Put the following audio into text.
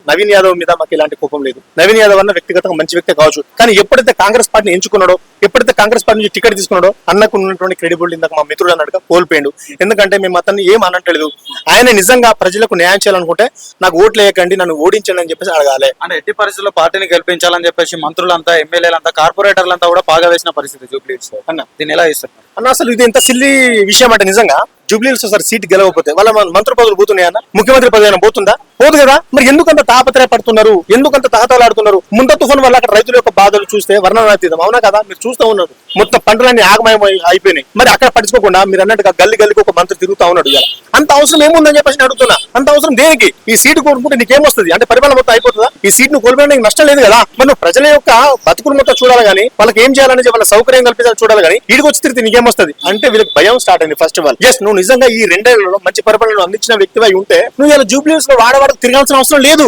నవీన్ యాదవ్ మీద మాకు ఎలాంటి కోపం లేదు. నవీన్ యాదవ్ అన్న వ్యక్తిగతంగా మంచి వ్యక్తి కావచ్చు, కానీ ఎప్పుడైతే కాంగ్రెస్ పార్టీని ఎంచుకున్నాడో, ఎప్పుడైతే కాంగ్రెస్ పార్టీ నుంచి టికెట్ తీసుకున్నాడో అన్నకు ఉన్నటువంటి క్రెడిబిలిటీ ఇందాక మా మిత్రుడు అన్నట్టుగా కోల్పోయాడు. ఎందుకంటే మేము అతన్ని ఏం అనట్లేదు, ఆయన నిజంగా ప్రజలకు న్యాయం చేయాలనుకుంటే నాకు ఓట్లు వేయకండి, నన్ను ఓడించండి అని చెప్పేసి అడగాలి. అంటే ఎట్టి పరిస్థితుల్లో పార్టీని గెలిపించాలని చెప్పేసి మంత్రులంతా, ఎమ్మెల్యేలంతా, కార్పొరేటర్లంతా కూడా బాగా వేసిన పరిస్థితి జూబ్లీహిల్స్ అన్న. దీన్ని ఎలా ఇస్తారు అన్న? అసలు ఇది ఎంత సిల్లీ విషయం అంటే నిజంగా జూబ్లీహిల్స్ సార్ సీట్ గెలవకపోతే వాళ్ళ మంత్రి పదవులు పోతున్నాయన్న, ముఖ్యమంత్రి పదవి అయినా పోతుందా? పోదు కదా. మరి ఎందుకంత తాపత్రయపడుతున్నారు, ఎందుకంత తహతలాడుతున్నారు? ముంద తుఫాను వల్ల అక్కడ రైతుల యొక్క బాధలు చూస్తే వర్ణనాతీతం. అవునా కదా? మీరు చూస్తూ ఉన్నారు, మొత్తం పంటలన్నీ ఆగమయం అయిపోయినాయి. మరి అక్కడ పట్టించుకోకుండా మీరు అన్నట్టుగా గల్లికి ఒక మంత్రి తిరుగుతా ఉన్నాడు. ఇలా అంత అవసరం ఏముందని చెప్పేసి అడుగుతున్నా. అంత అవసరం దేనికి? ఈ సీటు కోరుకుంటే నీకేమొస్తుంది? అంటే పరిపాలన మొత్తం అయిపోతుందా? ఈ సీట్ ను కోల్పోయినా నష్టం లేదు కదా. మరి నువ్వు ప్రజల యొక్క బతుకులు మొత్తం చూడాలి కానీ, వాళ్ళకి ఏం చేయాలని వాళ్ళ సౌకర్యం కల్పించాలని చూడాలి కానీ, వీడికి వచ్చి తిరిగి నీకేమొస్తుంది అంటే వీళ్ళకి భయం స్టార్ట్ అయింది. ఫస్ట్ ఆఫ్ ఆల్ ఎస్, నువ్వు నిజంగా ఈ 2 ఏళ్లలో మంచి పరిపాలన అందించిన వ్యక్తివై ఉంటే నువ్వు ఇలా జూబ్లీహిల్స్ లో వాడవాడకు తిరగాల్సిన అవసరం లేదు.